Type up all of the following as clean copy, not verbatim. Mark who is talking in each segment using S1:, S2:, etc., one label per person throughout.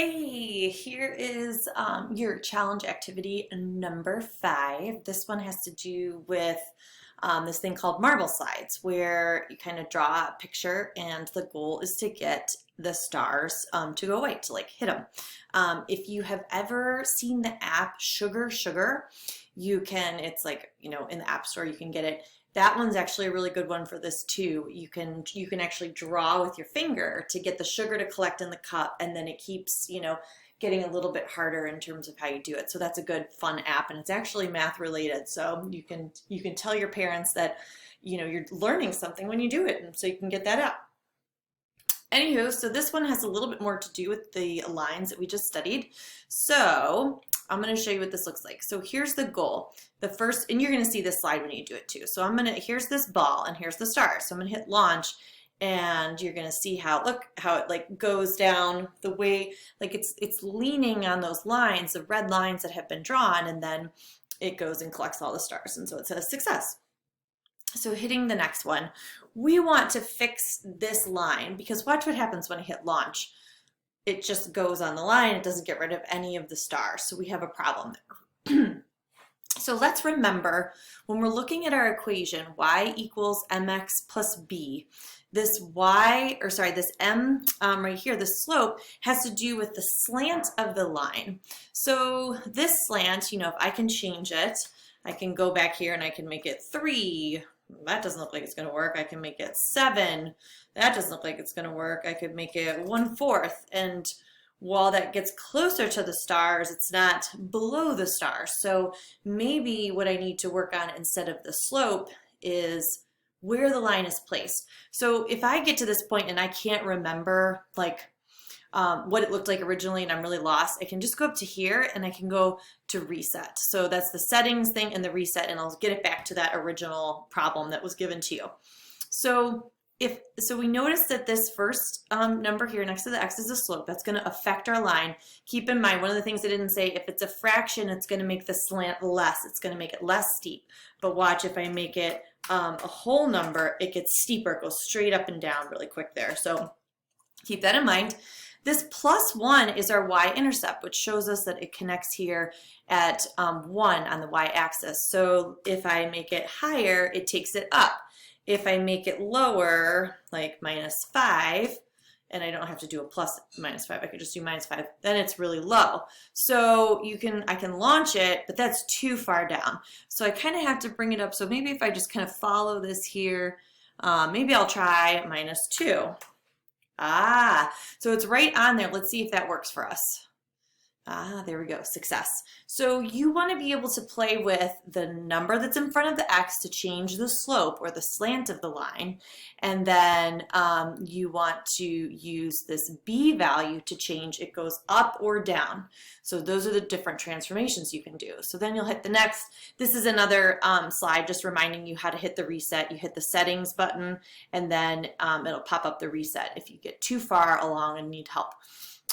S1: Hey, here is your challenge activity number 5. This one has to do with this thing called marble slides, where you kind of draw a picture and the goal is to get the stars to go away, to like hit them. If you have ever seen the app Sugar, you can, it's like, in the App Store, you can get it. That one's actually a really good one for this too. You can actually draw with your finger to get the sugar to collect in the cup, and then it keeps, getting a little bit harder in terms of how you do it. So that's a good fun app, and it's actually math related. So you can tell your parents that, you're learning something when you do it, and so you can get that app. Anywho, so this one has a little bit more to do with the lines that we just studied. So I'm going to show you what this looks like. So here's the goal. The first, and you're going to see this slide when you do it too. So here's this ball and here's the stars. So I'm going to hit launch, and you're going to see how it like goes down the way, like it's leaning on those lines, the red lines that have been drawn, and then it goes and collects all the stars. And so it says success. So hitting the next one, we want to fix this line, because watch what happens when I hit launch. It just goes on the line. It doesn't get rid of any of the stars. So we have a problem there. So let's remember, when we're looking at our equation, y equals mx plus b, this m right here, the slope, has to do with the slant of the line. So this slant, if I can change it, I can go back here and I can make it 3. That doesn't look like it's going to work. I can make it 7. That doesn't look like it's going to work. I could make it 1/4. And while that gets closer to the stars, it's not below the stars. So maybe what I need to work on instead of the slope is where the line is placed. So if I get to this point and I can't remember what it looked like originally and I'm really lost, I can just go up to here and I can go to reset. So that's the settings thing and the reset, and I'll get it back to that original problem that was given to you. So we notice that this first number here next to the x is a slope. That's going to affect our line. Keep in mind, one of the things I didn't say, if it's a fraction, it's going to make the slant less. It's going to make it less steep. But watch, if I make it a whole number, it gets steeper. It goes straight up and down really quick there. So keep that in mind. This +1 is our y-intercept, which shows us that it connects here at 1 on the y-axis. So if I make it higher, it takes it up. If I make it lower, like -5, and I don't have to do a plus -5, I could just do -5, then it's really low. So I can launch it, but that's too far down. So I kind of have to bring it up. So maybe if I just kind of follow this here, maybe I'll try -2. So it's right on there. Let's see if that works for us. There we go, success. So you want to be able to play with the number that's in front of the x to change the slope or the slant of the line, and then you want to use this b value to change it goes up or down. So those are the different transformations you can do. So then you'll hit the next. This is another slide just reminding you how to hit the reset. You hit the settings button, and then it'll pop up the reset if you get too far along and need help.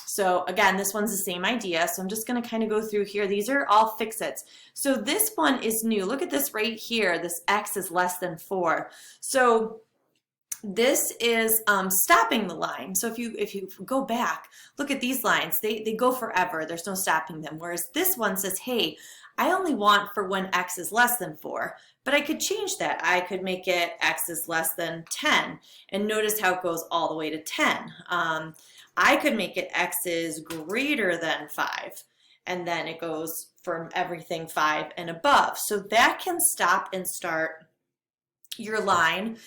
S1: So again, this one's the same idea. So I'm just going to kind of go through here. These are all fix-its. So this one is new. Look at this right here. This x is less than 4. So this is stopping the line. So if you go back, look at these lines. They go forever. There's no stopping them. Whereas this one says, hey, I only want for when x is less than 4. But I could change that. I could make it x is less than 10. And notice how it goes all the way to 10. I could make it x is greater than 5, and then it goes from everything 5 and above. So that can stop and start your line.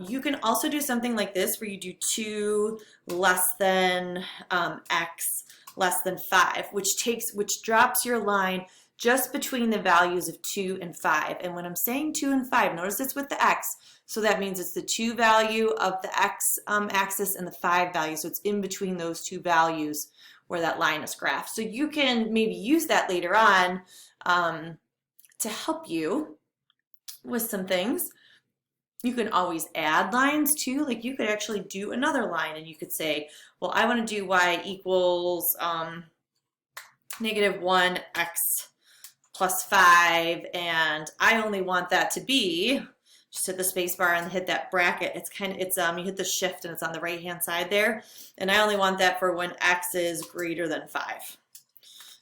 S1: You can also do something like this where you do 2 less than x less than 5, which drops your line just between the values of 2 and 5. And when I'm saying 2 and 5, notice it's with the x. So that means it's the 2 value of the x axis and the 5 value. So it's in between those 2 values where that line is graphed. So you can maybe use that later on to help you with some things. You can always add lines too. Like you could actually do another line and you could say, well, I want to do y equals -1x plus 5, and I only want that to be just hit the space bar and hit that bracket. You hit the shift and it's on the right hand side there. And I only want that for when x is greater than 5.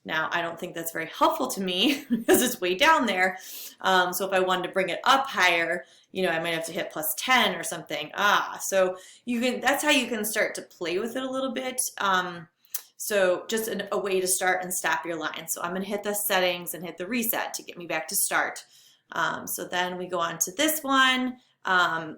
S1: Now, I don't think that's very helpful to me because it's way down there. So if I wanted to bring it up higher, I might have to hit plus 10 or something. So that's how you can start to play with it a little bit. So just a way to start and stop your line. So I'm going to hit the settings and hit the reset to get me back to start. So then we go on to this one.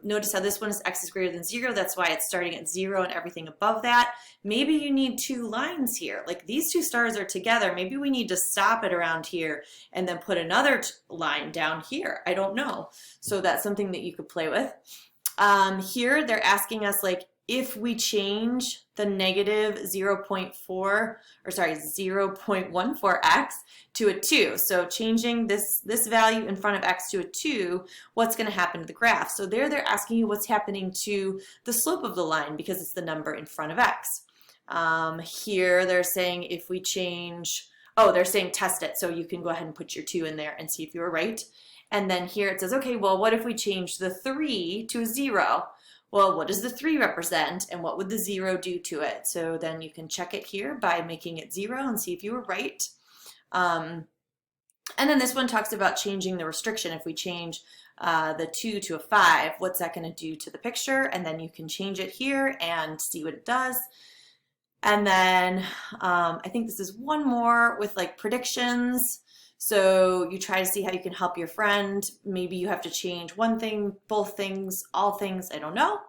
S1: Notice how this one is x is greater than 0. That's why it's starting at 0 and everything above that. Maybe you need 2 lines here. Like these 2 stars are together. Maybe we need to stop it around here and then put another line down here. I don't know. So that's something that you could play with. Here they're asking us like if we change the negative 0.14x to a 2. So changing this value in front of x to a 2, what's going to happen to the graph? So they're asking you what's happening to the slope of the line because it's the number in front of x. Here they're saying if we change, they're saying test it. So you can go ahead and put your 2 in there and see if you were right. And then here it says, okay, well, what if we change the 3 to a 0? Well, what does the 3 represent and what would the 0 do to it? So then you can check it here by making it 0 and see if you were right. And then this one talks about changing the restriction. If we change the 2 to a 5, what's that going to do to the picture? And then you can change it here and see what it does. And then I think this is one more with like predictions. So you try to see how you can help your friend. Maybe you have to change one thing, both things, all things, I don't know.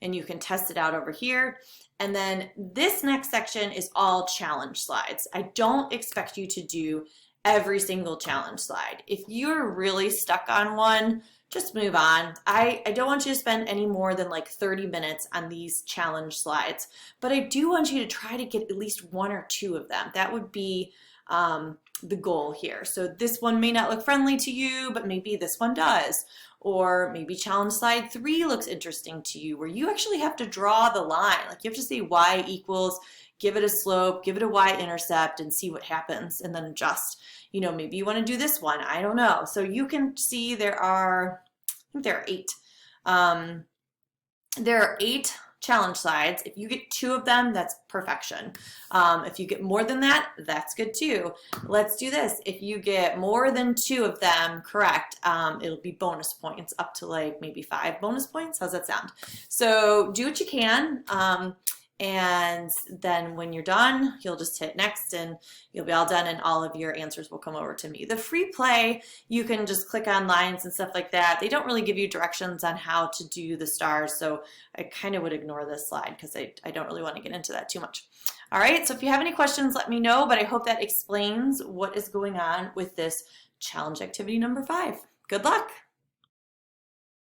S1: And you can test it out over here. And then this next section is all challenge slides. I don't expect you to do every single challenge slide. If you're really stuck on one, just move on. I don't want you to spend any more than like 30 minutes on these challenge slides, but I do want you to try to get at least 1 or 2 of them. That would be the goal here. So this one may not look friendly to you, but maybe this one does. Or maybe challenge slide 3 looks interesting to you, where you actually have to draw the line. Like you have to say y equals, give it a slope, give it a y-intercept, and see what happens, and then adjust. Maybe you want to do this one. I don't know. So you can see I think there are 8. There are 8 challenge slides. If you get 2 of them, that's perfection. If you get more than that, that's good too. Let's do this. If you get more than 2 of them correct, it'll be bonus points, up to like maybe 5 bonus points. How's that sound? So do what you can. And then when you're done, you'll just hit next and you'll be all done and all of your answers will come over to me. The free play, you can just click on lines and stuff like that. They don't really give you directions on how to do the stars, so I kind of would ignore this slide because I don't really want to get into that too much. All right, so if you have any questions, let me know, but I hope that explains what is going on with this challenge activity number 5. Good luck.